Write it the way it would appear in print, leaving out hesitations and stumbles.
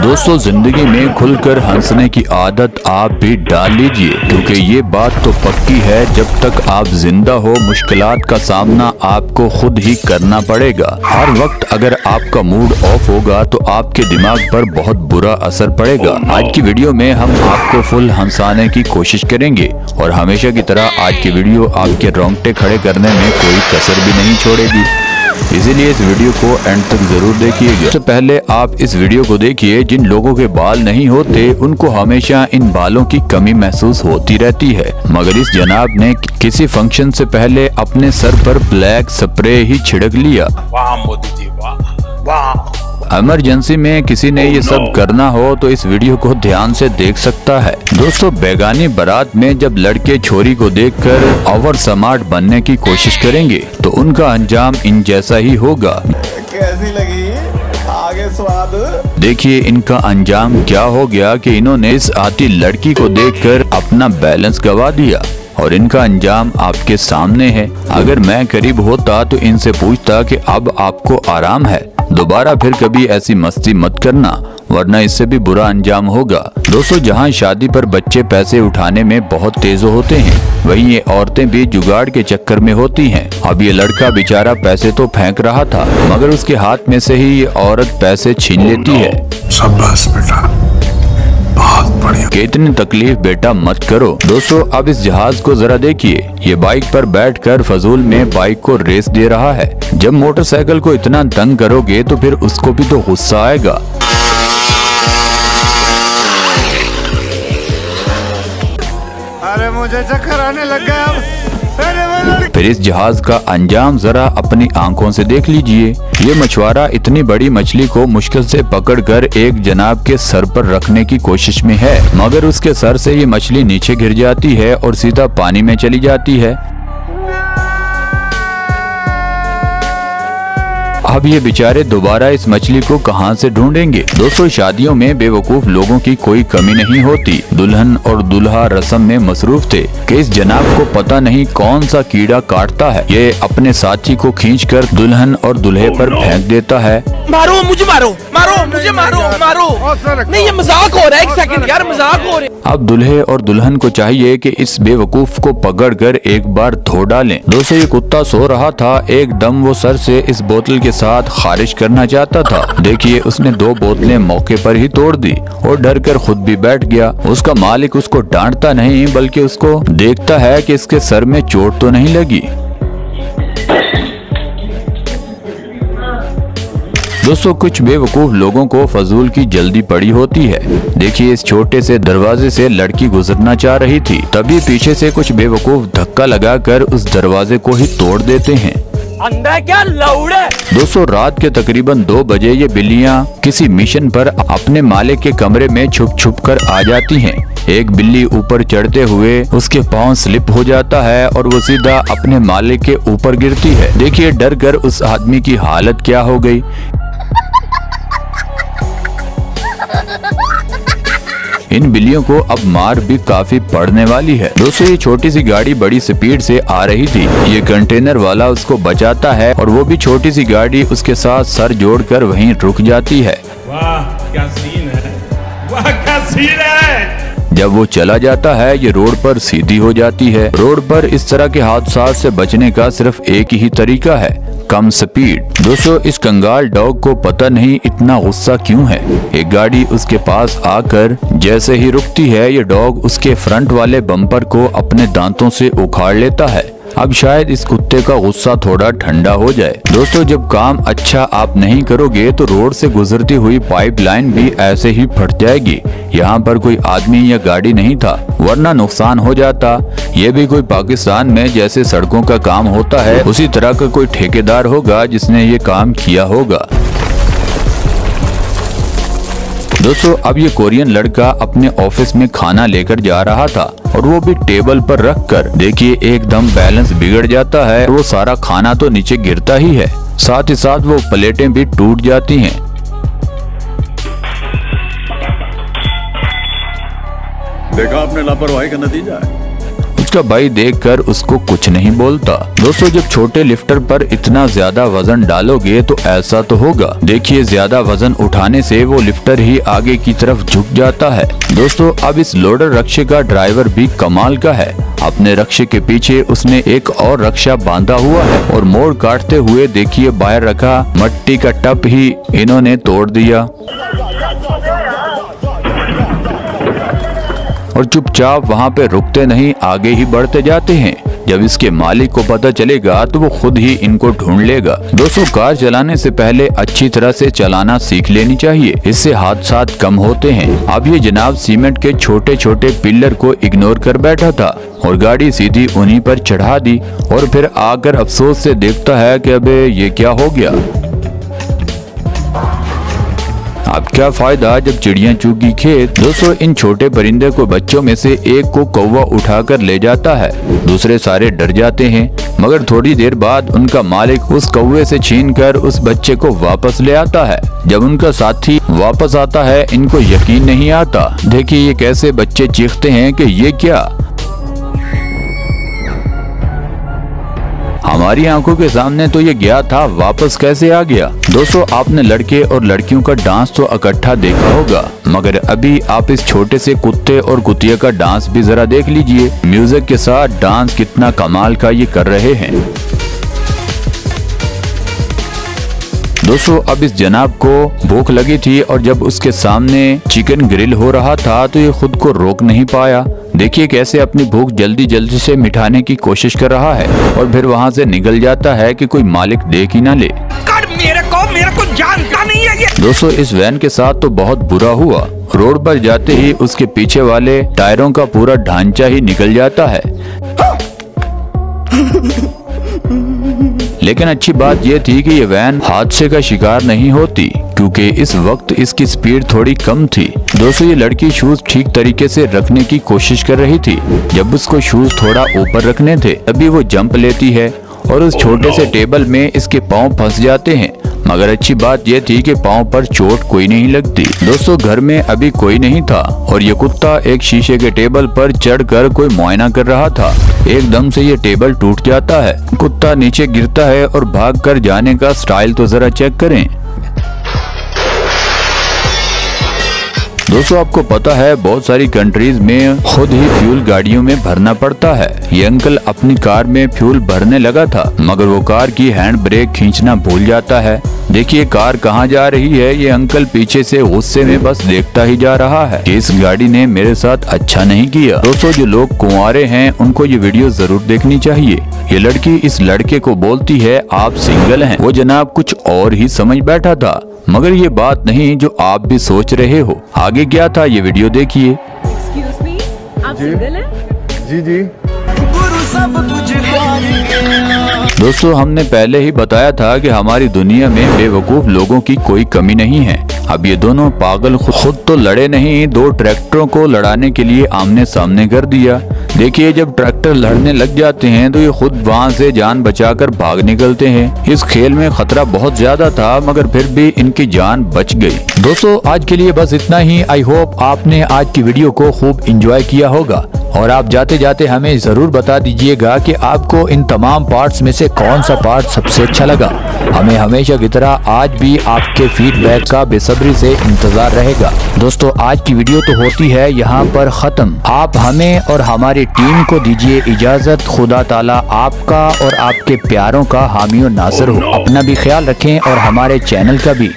दोस्तों, जिंदगी में खुलकर हंसने की आदत आप भी डाल लीजिए, क्योंकि ये बात तो पक्की है, जब तक आप जिंदा हो मुश्किलात का सामना आपको खुद ही करना पड़ेगा। हर वक्त अगर आपका मूड ऑफ होगा तो आपके दिमाग पर बहुत बुरा असर पड़ेगा। आज की वीडियो में हम आपको फुल हंसाने की कोशिश करेंगे और हमेशा की तरह आज की वीडियो आपके रोंगटे खड़े करने में कोई कसर भी नहीं छोड़ेगी, इसीलिए इस वीडियो को एंड तक जरूर देखिएगा। सबसे पहले आप इस वीडियो को देखिए। जिन लोगों के बाल नहीं होते उनको हमेशा इन बालों की कमी महसूस होती रहती है, मगर इस जनाब ने किसी फंक्शन से पहले अपने सर पर ब्लैक स्प्रे ही छिड़क लिया। वाह मोदी जी, वाह वाह। इमरजेंसी में किसी ने ये सब करना हो तो इस वीडियो को ध्यान से देख सकता है। दोस्तों, बेगानी बारात में जब लड़के छोरी को देखकर ओवर स्मार्ट बनने की कोशिश करेंगे तो उनका अंजाम इन जैसा ही होगा। कैसी लगी आगे स्वाद? देखिए इनका अंजाम क्या हो गया कि इन्होंने इस आती लड़की को देखकर अपना बैलेंस गवा दिया और इनका अंजाम आपके सामने है। अगर मैं करीब होता तो इनसे पूछता कि अब आपको आराम है, दोबारा फिर कभी ऐसी मस्ती मत करना, वरना इससे भी बुरा अंजाम होगा। दोस्तों, जहां शादी पर बच्चे पैसे उठाने में बहुत तेज होते हैं, वहीं ये औरतें भी जुगाड़ के चक्कर में होती हैं। अब ये लड़का बेचारा पैसे तो फेंक रहा था, मगर उसके हाथ में से ही ये औरत पैसे छीन लेती है। शाबाश बेटा, बहुत बढ़िया। कितनी तकलीफ बेटा मत करो। दोस्तों, अब इस जहाज को जरा देखिए, ये बाइक पर बैठकर फजूल में बाइक को रेस दे रहा है। जब मोटरसाइकिल को इतना तंग करोगे तो फिर उसको भी तो गुस्सा आएगा। अरे मुझे चक्कर आने लग गया अब। फिर इस जहाज का अंजाम जरा अपनी आंखों से देख लीजिए। ये मछुआरा इतनी बड़ी मछली को मुश्किल से पकड़कर एक जनाब के सर पर रखने की कोशिश में है, मगर उसके सर से ये मछली नीचे गिर जाती है और सीधा पानी में चली जाती है। अब ये बेचारे दोबारा इस मछली को कहां से ढूंढेंगे। दोस्तों, शादियों में बेवकूफ लोगों की कोई कमी नहीं होती। दुल्हन और दुल्हा रस्म में मसरूफ थे कि इस जनाब को पता नहीं कौन सा कीड़ा काटता है। ये अपने साथी को खींचकर दुल्हन और दुल्हे पर फेंक देता है। मारो मुझे, मारो मारो मुझे, मारो मारो। नहीं, ये मजाक हो रहा है, एक सेकंड यार, मजाक हो रहा है। अब दुल्हे और दुल्हन को चाहिए कि इस बेवकूफ को पकड़कर एक बार धो डालें। दोस्तों, ये कुत्ता सो रहा था, एकदम वो सर से इस बोतल के साथ खारिज करना चाहता था। देखिए, उसने 2 बोतलें मौके पर ही तोड़ दी और डर कर खुद भी बैठ गया। उसका मालिक उसको डांटता नहीं बल्कि उसको देखता है कि इसके सर में चोट तो नहीं लगी। दोस्तों, कुछ बेवकूफ लोगों को फजूल की जल्दी पड़ी होती है। देखिए, इस छोटे से दरवाजे से लड़की गुजरना चाह रही थी, तभी पीछे से कुछ बेवकूफ धक्का लगाकर उस दरवाजे को ही तोड़ देते हैं। अंदर क्या लौड़े। दोस्तों, रात के तकरीबन 2 बजे ये बिल्लियां किसी मिशन पर अपने मालिक के कमरे में छुप छुप कर आ जाती हैं। एक बिल्ली ऊपर चढ़ते हुए उसके पांव स्लिप हो जाता है और वो सीधा अपने मालिक के ऊपर गिरती है। देखिए, डर कर उस आदमी की हालत क्या हो गई। इन बिल्लियों को अब मार भी काफी पड़ने वाली है। दोस्तों, ये छोटी सी गाड़ी बड़ी स्पीड से आ रही थी। ये कंटेनर वाला उसको बचाता है और वो भी छोटी सी गाड़ी उसके साथ सर जोड़कर वहीं रुक जाती है। वाह क्या सीन है, वाह क्या सीन है। जब वो चला जाता है, ये रोड पर सीधी हो जाती है। रोड पर इस तरह के हादसात से बचने का सिर्फ एक ही तरीका है, कम स्पीड। दोस्तों, इस कंगाल डॉग को पता नहीं इतना गुस्सा क्यों है। एक गाड़ी उसके पास आकर जैसे ही रुकती है, ये डॉग उसके फ्रंट वाले बम्पर को अपने दांतों से उखाड़ लेता है। अब शायद इस कुत्ते का गुस्सा थोड़ा ठंडा हो जाए। दोस्तों, जब काम अच्छा आप नहीं करोगे तो रोड से गुजरती हुई पाइपलाइन भी ऐसे ही फट जाएगी। यहाँ पर कोई आदमी या गाड़ी नहीं था, वरना नुकसान हो जाता। ये भी कोई पाकिस्तान में जैसे सड़कों का काम होता है, उसी तरह का कोई ठेकेदार होगा जिसने ये काम किया होगा। दोस्तों, अब ये कोरियन लड़का अपने ऑफिस में खाना लेकर जा रहा था और वो भी टेबल पर रखकर। देखिए, एकदम बैलेंस बिगड़ जाता है। वो सारा खाना तो नीचे गिरता ही है, साथ ही साथ वो प्लेटें भी टूट जाती हैं। देखा आपने लापरवाही का नतीजा है। उसका भाई देखकर उसको कुछ नहीं बोलता। दोस्तों जब छोटे लिफ्टर पर इतना ज्यादा वजन डालोगे तो ऐसा तो होगा। देखिए ज्यादा वजन उठाने से वो लिफ्टर ही आगे की तरफ झुक जाता है। दोस्तों अब इस लोडर रक्शे का ड्राइवर भी कमाल का है। अपने रक्शे के पीछे उसने एक और रक्षा बांधा हुआ है और मोड़ काटते हुए देखिए बाहर रखा मट्टी का टप ही इन्होंने तोड़ दिया और चुपचाप वहाँ पे रुकते नहीं, आगे ही बढ़ते जाते हैं। जब इसके मालिक को पता चलेगा तो वो खुद ही इनको ढूंढ लेगा। दोस्तों कार चलाने से पहले अच्छी तरह से चलाना सीख लेनी चाहिए, इससे हादसात कम होते हैं। अब ये जनाब सीमेंट के छोटे छोटे पिलर को इग्नोर कर बैठा था और गाड़ी सीधी उन्हीं पर चढ़ा दी और फिर आकर अफसोस से देखता है कि अबे ये क्या हो गया। अब क्या फायदा जब चिड़ियां चुगी खेत। दोस्तों इन छोटे परिंदे को बच्चों में से एक को कौवा उठाकर ले जाता है। दूसरे सारे डर जाते हैं, मगर थोड़ी देर बाद उनका मालिक उस कौवे से छीनकर उस बच्चे को वापस ले आता है। जब उनका साथी वापस आता है इनको यकीन नहीं आता। देखिए ये कैसे बच्चे चीखते हैं कि ये क्या। हमारी आंखों के सामने तो ये गया था, वापस कैसे आ गया। दोस्तों आपने लड़के और लड़कियों का डांस तो इकट्ठा देखा होगा, मगर अभी आप इस छोटे से कुत्ते और कुतिया का डांस भी जरा देख लीजिए। म्यूजिक के साथ डांस कितना कमाल का ये कर रहे हैं। दोस्तों अब इस जनाब को भूख लगी थी और जब उसके सामने चिकन ग्रिल हो रहा था तो ये खुद को रोक नहीं पाया। देखिए कैसे अपनी भूख जल्दी जल्दी से मिटाने की कोशिश कर रहा है और फिर वहाँ से निकल जाता है कि कोई मालिक देख ही ना ले। मेरे को जानता नहीं है ये। दोस्तों इस वैन के साथ तो बहुत बुरा हुआ। रोड पर जाते ही उसके पीछे वाले टायरों का पूरा ढांचा ही निकल जाता है। लेकिन अच्छी बात यह थी कि ये वैन हादसे का शिकार नहीं होती, क्योंकि इस वक्त इसकी स्पीड थोड़ी कम थी। दोस्तों ये लड़की शूज ठीक तरीके से रखने की कोशिश कर रही थी। जब उसको शूज थोड़ा ऊपर रखने थे तभी वो जंप लेती है और उस छोटे से टेबल में इसके पाँव फंस जाते हैं। मगर अच्छी बात यह थी कि पाँव पर चोट कोई नहीं लगती। दोस्तों घर में अभी कोई नहीं था और ये कुत्ता एक शीशे के टेबल पर चढ़कर कोई मुआयना कर रहा था। एकदम से ये टेबल टूट जाता है, कुत्ता नीचे गिरता है और भागकर जाने का स्टाइल तो जरा चेक करें। दोस्तों आपको पता है बहुत सारी कंट्रीज में खुद ही फ्यूल गाड़ियों में भरना पड़ता है। ये अंकल अपनी कार में फ्यूल भरने लगा था, मगर वो कार की हैंड ब्रेक खींचना भूल जाता है। देखिए कार कहाँ जा रही है। ये अंकल पीछे से गुस्से में बस देखता ही जा रहा है कि इस गाड़ी ने मेरे साथ अच्छा नहीं किया। दोस्तों जो लोग कुंवारे हैं उनको ये वीडियो जरूर देखनी चाहिए। ये लड़की इस लड़के को बोलती है आप सिंगल हैं। वो जनाब कुछ और ही समझ बैठा था, मगर ये बात नहीं जो आप भी सोच रहे हो। आगे क्या था ये वीडियो देखिए। एक्सक्यूज मी, आप सिंगल हैं? जी जी। दोस्तों हमने पहले ही बताया था कि हमारी दुनिया में बेवकूफ लोगों की कोई कमी नहीं है। अब ये दोनों पागल खुद तो लड़े नहीं, दो ट्रैक्टरों को लड़ाने के लिए आमने सामने कर दिया। देखिए जब ट्रैक्टर लड़ने लग जाते हैं तो ये खुद वहाँ से जान बचाकर भाग निकलते हैं। इस खेल में खतरा बहुत ज्यादा था, मगर फिर भी इनकी जान बच गई। दोस्तों आज के लिए बस इतना ही। आई होप आपने आज की वीडियो को खूब एंजॉय किया होगा और आप जाते जाते हमें जरूर बता दीजिएगा कि आपको इन तमाम पार्ट्स में से कौन सा पार्ट सबसे अच्छा लगा। हमें हमेशा की तरह आज भी आपके फीडबैक का बेसब्री से इंतजार रहेगा। दोस्तों आज की वीडियो तो होती है यहाँ पर खत्म। आप हमें और हमारी टीम को दीजिए इजाजत। खुदा ताला आपका और आपके प्यारों का हामी और नासिर हो। अपना भी ख्याल रखें और हमारे चैनल का भी।